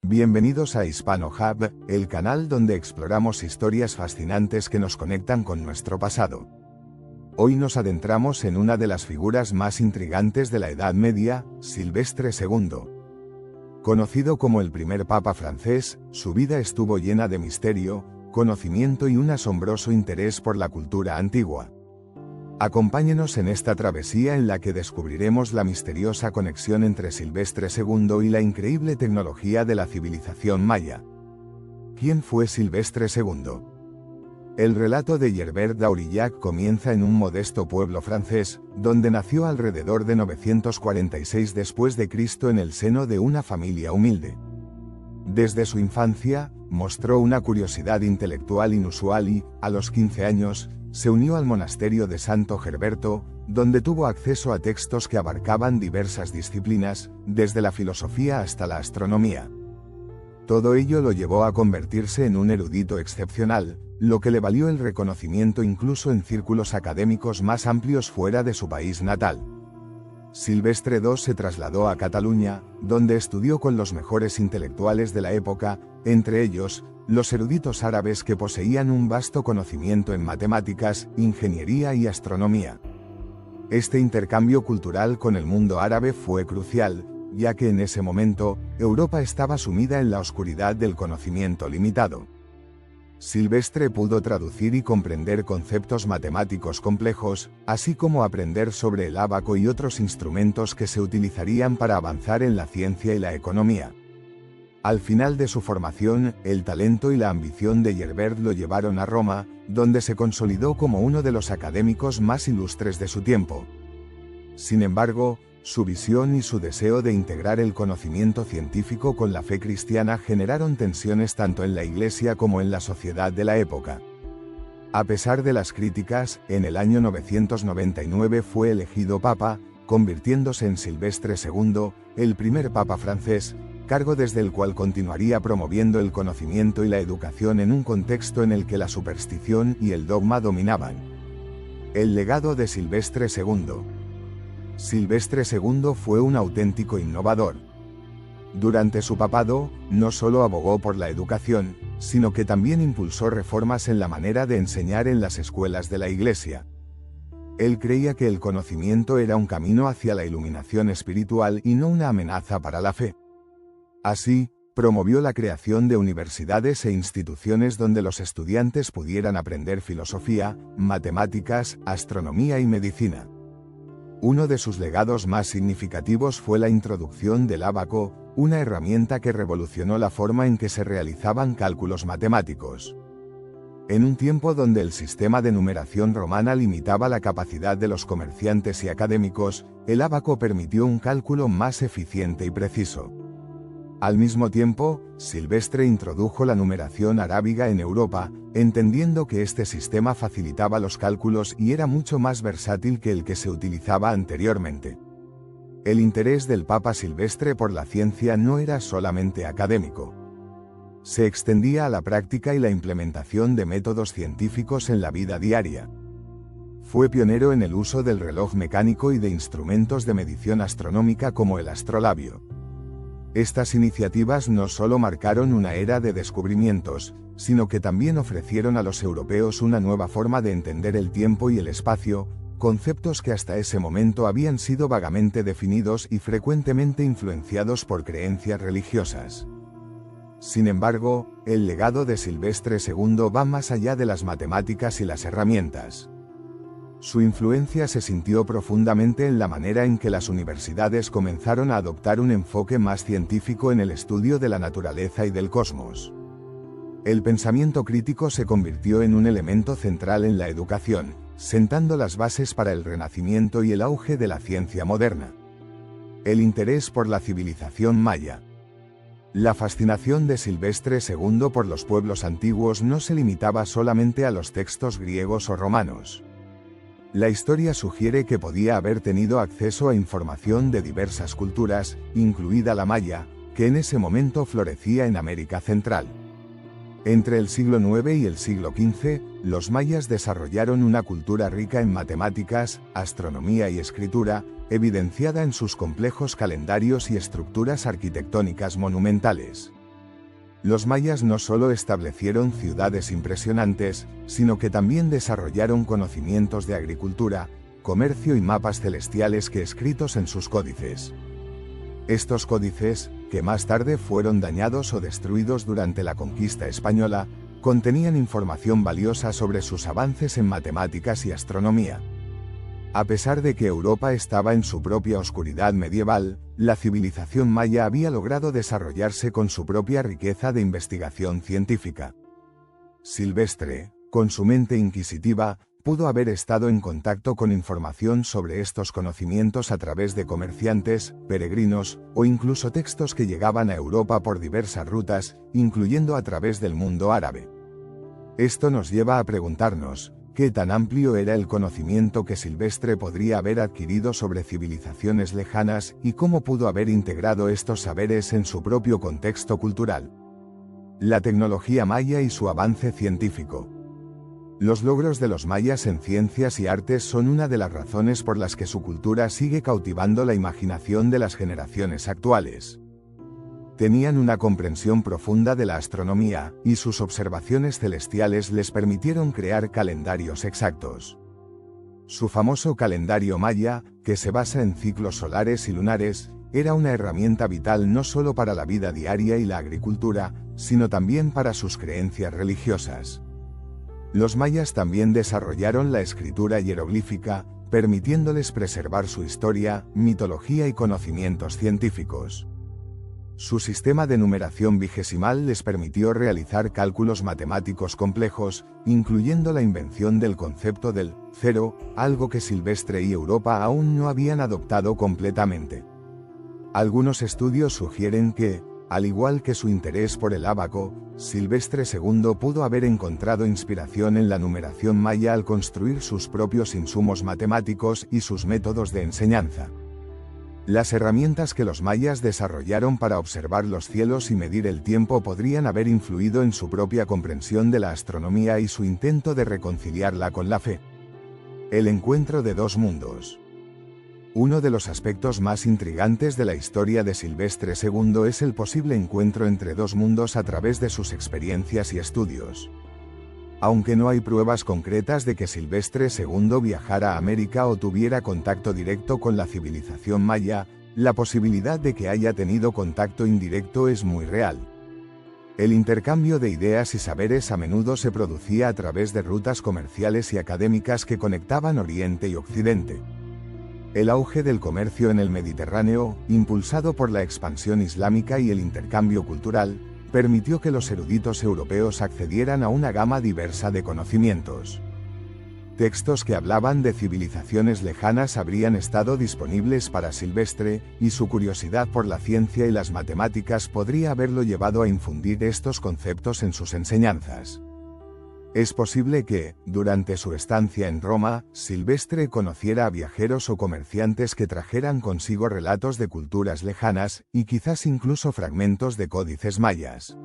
Bienvenidos a Hispano Hub, el canal donde exploramos historias fascinantes que nos conectan con nuestro pasado. Hoy nos adentramos en una de las figuras más intrigantes de la Edad Media, Silvestre II. Conocido como el primer papa francés, su vida estuvo llena de misterio, conocimiento y un asombroso interés por la cultura antigua. Acompáñenos en esta travesía en la que descubriremos la misteriosa conexión entre Silvestre II y la increíble tecnología de la civilización maya. ¿Quién fue Silvestre II? El relato de Gerbert d'Aurillac comienza en un modesto pueblo francés, donde nació alrededor de 946 después de Cristo en el seno de una familia humilde. Desde su infancia, mostró una curiosidad intelectual inusual y, a los 15 años, se unió al monasterio de Santo Gerberto, donde tuvo acceso a textos que abarcaban diversas disciplinas, desde la filosofía hasta la astronomía. Todo ello lo llevó a convertirse en un erudito excepcional, lo que le valió el reconocimiento incluso en círculos académicos más amplios fuera de su país natal. Silvestre II se trasladó a Cataluña, donde estudió con los mejores intelectuales de la época, entre ellos, los eruditos árabes que poseían un vasto conocimiento en matemáticas, ingeniería y astronomía. Este intercambio cultural con el mundo árabe fue crucial, ya que en ese momento, Europa estaba sumida en la oscuridad del conocimiento limitado. Silvestre pudo traducir y comprender conceptos matemáticos complejos, así como aprender sobre el ábaco y otros instrumentos que se utilizarían para avanzar en la ciencia y la economía. Al final de su formación, el talento y la ambición de Gerbert lo llevaron a Roma, donde se consolidó como uno de los académicos más ilustres de su tiempo. Sin embargo, su visión y su deseo de integrar el conocimiento científico con la fe cristiana generaron tensiones tanto en la Iglesia como en la sociedad de la época. A pesar de las críticas, en el año 999 fue elegido papa, convirtiéndose en Silvestre II, el primer papa francés, cargo desde el cual continuaría promoviendo el conocimiento y la educación en un contexto en el que la superstición y el dogma dominaban. El legado de Silvestre II. Silvestre II fue un auténtico innovador. Durante su papado, no solo abogó por la educación, sino que también impulsó reformas en la manera de enseñar en las escuelas de la Iglesia. Él creía que el conocimiento era un camino hacia la iluminación espiritual y no una amenaza para la fe. Así, promovió la creación de universidades e instituciones donde los estudiantes pudieran aprender filosofía, matemáticas, astronomía y medicina. Uno de sus legados más significativos fue la introducción del ábaco, una herramienta que revolucionó la forma en que se realizaban cálculos matemáticos. En un tiempo donde el sistema de numeración romana limitaba la capacidad de los comerciantes y académicos, el ábaco permitió un cálculo más eficiente y preciso. Al mismo tiempo, Silvestre introdujo la numeración arábiga en Europa, entendiendo que este sistema facilitaba los cálculos y era mucho más versátil que el que se utilizaba anteriormente. El interés del Papa Silvestre por la ciencia no era solamente académico. Se extendía a la práctica y la implementación de métodos científicos en la vida diaria. Fue pionero en el uso del reloj mecánico y de instrumentos de medición astronómica como el astrolabio. Estas iniciativas no solo marcaron una era de descubrimientos, sino que también ofrecieron a los europeos una nueva forma de entender el tiempo y el espacio, conceptos que hasta ese momento habían sido vagamente definidos y frecuentemente influenciados por creencias religiosas. Sin embargo, el legado de Silvestre II va más allá de las matemáticas y las herramientas. Su influencia se sintió profundamente en la manera en que las universidades comenzaron a adoptar un enfoque más científico en el estudio de la naturaleza y del cosmos. El pensamiento crítico se convirtió en un elemento central en la educación, sentando las bases para el renacimiento y el auge de la ciencia moderna. El interés por la civilización maya. La fascinación de Silvestre II por los pueblos antiguos no se limitaba solamente a los textos griegos o romanos. La historia sugiere que podía haber tenido acceso a información de diversas culturas, incluida la maya, que en ese momento florecía en América Central. Entre el siglo IX y el siglo XV, los mayas desarrollaron una cultura rica en matemáticas, astronomía y escritura, evidenciada en sus complejos calendarios y estructuras arquitectónicas monumentales. Los mayas no solo establecieron ciudades impresionantes, sino que también desarrollaron conocimientos de agricultura, comercio y mapas celestiales que escritos en sus códices. Estos códices, que más tarde fueron dañados o destruidos durante la conquista española, contenían información valiosa sobre sus avances en matemáticas y astronomía. A pesar de que Europa estaba en su propia oscuridad medieval, la civilización maya había logrado desarrollarse con su propia riqueza de investigación científica. Silvestre, con su mente inquisitiva, pudo haber estado en contacto con información sobre estos conocimientos a través de comerciantes, peregrinos, o incluso textos que llegaban a Europa por diversas rutas, incluyendo a través del mundo árabe. Esto nos lleva a preguntarnos, ¿qué tan amplio era el conocimiento que Silvestre podría haber adquirido sobre civilizaciones lejanas y cómo pudo haber integrado estos saberes en su propio contexto cultural? La tecnología maya y su avance científico. Los logros de los mayas en ciencias y artes son una de las razones por las que su cultura sigue cautivando la imaginación de las generaciones actuales. Tenían una comprensión profunda de la astronomía, y sus observaciones celestiales les permitieron crear calendarios exactos. Su famoso calendario maya, que se basa en ciclos solares y lunares, era una herramienta vital no solo para la vida diaria y la agricultura, sino también para sus creencias religiosas. Los mayas también desarrollaron la escritura hieroglífica, permitiéndoles preservar su historia, mitología y conocimientos científicos. Su sistema de numeración vigesimal les permitió realizar cálculos matemáticos complejos, incluyendo la invención del concepto del cero, algo que Silvestre y Europa aún no habían adoptado completamente. Algunos estudios sugieren que, al igual que su interés por el ábaco, Silvestre II pudo haber encontrado inspiración en la numeración maya al construir sus propios insumos matemáticos y sus métodos de enseñanza. Las herramientas que los mayas desarrollaron para observar los cielos y medir el tiempo podrían haber influido en su propia comprensión de la astronomía y su intento de reconciliarla con la fe. El encuentro de dos mundos. Uno de los aspectos más intrigantes de la historia de Silvestre II es el posible encuentro entre dos mundos a través de sus experiencias y estudios. Aunque no hay pruebas concretas de que Silvestre II viajara a América o tuviera contacto directo con la civilización maya, la posibilidad de que haya tenido contacto indirecto es muy real. El intercambio de ideas y saberes a menudo se producía a través de rutas comerciales y académicas que conectaban Oriente y Occidente. El auge del comercio en el Mediterráneo, impulsado por la expansión islámica y el intercambio cultural, permitió que los eruditos europeos accedieran a una gama diversa de conocimientos. Textos que hablaban de civilizaciones lejanas habrían estado disponibles para Silvestre, y su curiosidad por la ciencia y las matemáticas podría haberlo llevado a infundir estos conceptos en sus enseñanzas. Es posible que, durante su estancia en Roma, Silvestre conociera a viajeros o comerciantes que trajeran consigo relatos de culturas lejanas, y quizás incluso fragmentos de códices mayas.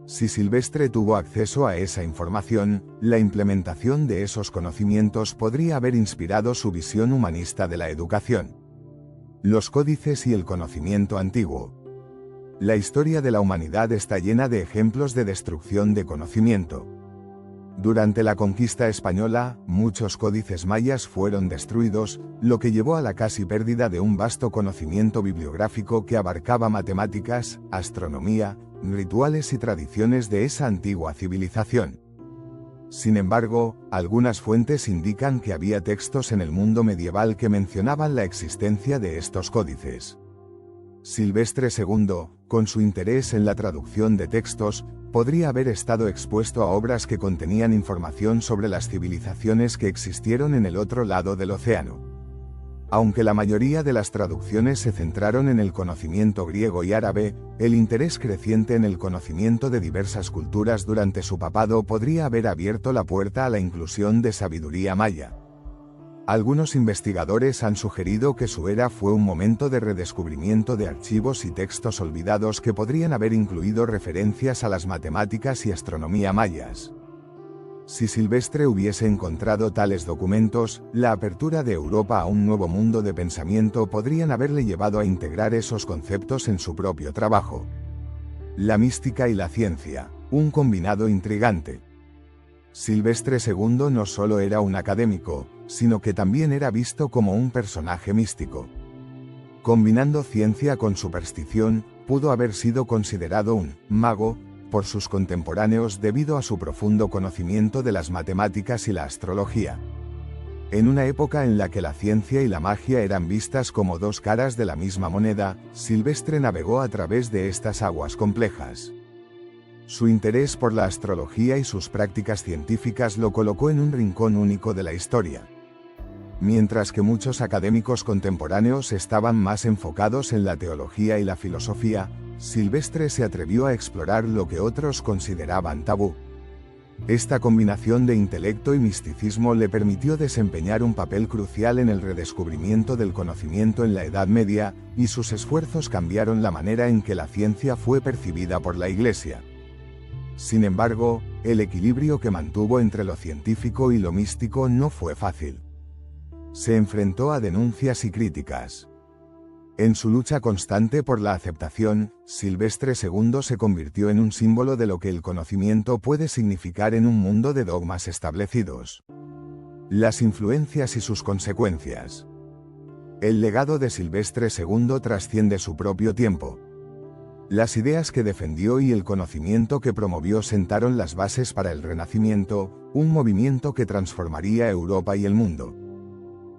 Si Silvestre tuvo acceso a esa información, la implementación de esos conocimientos podría haber inspirado su visión humanista de la educación. Los códices y el conocimiento antiguo. La historia de la humanidad está llena de ejemplos de destrucción de conocimiento. Durante la conquista española, muchos códices mayas fueron destruidos, lo que llevó a la casi pérdida de un vasto conocimiento bibliográfico que abarcaba matemáticas, astronomía, rituales y tradiciones de esa antigua civilización. Sin embargo, algunas fuentes indican que había textos en el mundo medieval que mencionaban la existencia de estos códices. Silvestre II, con su interés en la traducción de textos, podría haber estado expuesto a obras que contenían información sobre las civilizaciones que existieron en el otro lado del océano. Aunque la mayoría de las traducciones se centraron en el conocimiento griego y árabe, el interés creciente en el conocimiento de diversas culturas durante su papado podría haber abierto la puerta a la inclusión de sabiduría maya. Algunos investigadores han sugerido que su era fue un momento de redescubrimiento de archivos y textos olvidados que podrían haber incluido referencias a las matemáticas y astronomía mayas. Si Silvestre hubiese encontrado tales documentos, la apertura de Europa a un nuevo mundo de pensamiento podrían haberle llevado a integrar esos conceptos en su propio trabajo. La mística y la ciencia, un combinado intrigante. Silvestre II no solo era un académico, sino que también era visto como un personaje místico. Combinando ciencia con superstición, pudo haber sido considerado un mago por sus contemporáneos debido a su profundo conocimiento de las matemáticas y la astrología. En una época en la que la ciencia y la magia eran vistas como dos caras de la misma moneda, Silvestre navegó a través de estas aguas complejas. Su interés por la astrología y sus prácticas científicas lo colocó en un rincón único de la historia. Mientras que muchos académicos contemporáneos estaban más enfocados en la teología y la filosofía, Silvestre se atrevió a explorar lo que otros consideraban tabú. Esta combinación de intelecto y misticismo le permitió desempeñar un papel crucial en el redescubrimiento del conocimiento en la Edad Media, y sus esfuerzos cambiaron la manera en que la ciencia fue percibida por la Iglesia. Sin embargo, el equilibrio que mantuvo entre lo científico y lo místico no fue fácil. Se enfrentó a denuncias y críticas. En su lucha constante por la aceptación, Silvestre II se convirtió en un símbolo de lo que el conocimiento puede significar en un mundo de dogmas establecidos. Las influencias y sus consecuencias. El legado de Silvestre II trasciende su propio tiempo. Las ideas que defendió y el conocimiento que promovió sentaron las bases para el Renacimiento, un movimiento que transformaría Europa y el mundo.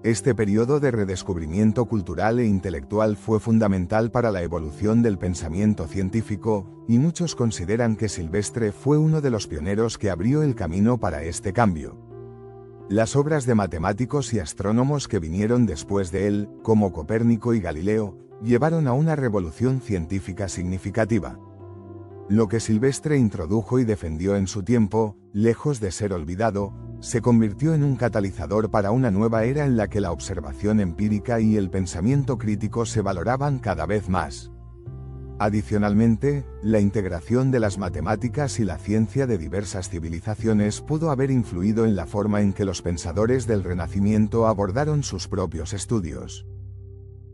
Este periodo de redescubrimiento cultural e intelectual fue fundamental para la evolución del pensamiento científico, y muchos consideran que Silvestre fue uno de los pioneros que abrió el camino para este cambio. Las obras de matemáticos y astrónomos que vinieron después de él, como Copérnico y Galileo, llevaron a una revolución científica significativa. Lo que Silvestre introdujo y defendió en su tiempo, lejos de ser olvidado, se convirtió en un catalizador para una nueva era en la que la observación empírica y el pensamiento crítico se valoraban cada vez más. Adicionalmente, la integración de las matemáticas y la ciencia de diversas civilizaciones pudo haber influido en la forma en que los pensadores del Renacimiento abordaron sus propios estudios.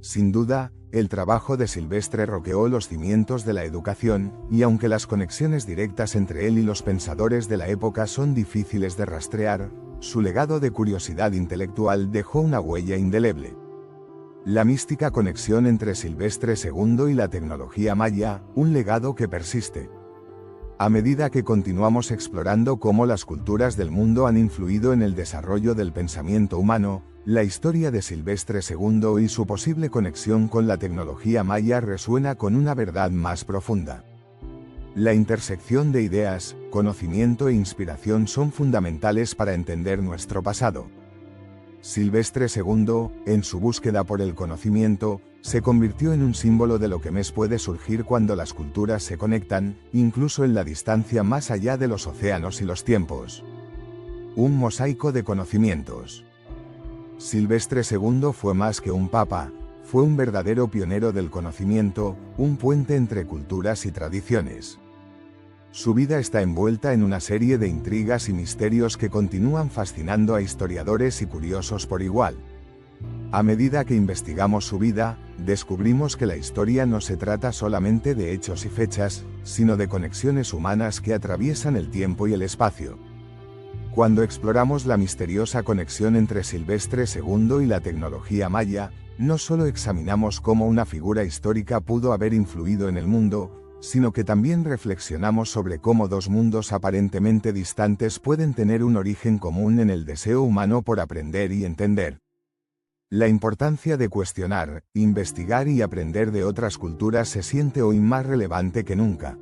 Sin duda, el trabajo de Silvestre roqueó los cimientos de la educación, y aunque las conexiones directas entre él y los pensadores de la época son difíciles de rastrear, su legado de curiosidad intelectual dejó una huella indeleble. La mística conexión entre Silvestre II y la tecnología maya, un legado que persiste. A medida que continuamos explorando cómo las culturas del mundo han influido en el desarrollo del pensamiento humano, la historia de Silvestre II y su posible conexión con la tecnología maya resuena con una verdad más profunda. La intersección de ideas, conocimiento e inspiración son fundamentales para entender nuestro pasado. Silvestre II, en su búsqueda por el conocimiento, se convirtió en un símbolo de lo que más puede surgir cuando las culturas se conectan, incluso en la distancia más allá de los océanos y los tiempos. Un mosaico de conocimientos. Silvestre II fue más que un papa, fue un verdadero pionero del conocimiento, un puente entre culturas y tradiciones. Su vida está envuelta en una serie de intrigas y misterios que continúan fascinando a historiadores y curiosos por igual. A medida que investigamos su vida, descubrimos que la historia no se trata solamente de hechos y fechas, sino de conexiones humanas que atraviesan el tiempo y el espacio. Cuando exploramos la misteriosa conexión entre Silvestre II y la tecnología maya, no solo examinamos cómo una figura histórica pudo haber influido en el mundo, sino que también reflexionamos sobre cómo dos mundos aparentemente distantes pueden tener un origen común en el deseo humano por aprender y entender. La importancia de cuestionar, investigar y aprender de otras culturas se siente hoy más relevante que nunca.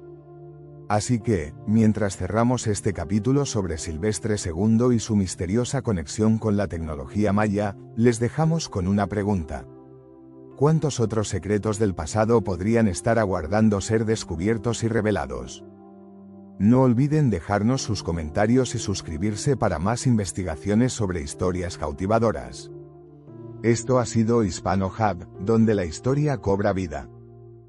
Así que, mientras cerramos este capítulo sobre Silvestre II y su misteriosa conexión con la tecnología maya, les dejamos con una pregunta. ¿Cuántos otros secretos del pasado podrían estar aguardando ser descubiertos y revelados? No olviden dejarnos sus comentarios y suscribirse para más investigaciones sobre historias cautivadoras. Esto ha sido Hispano Hub, donde la historia cobra vida.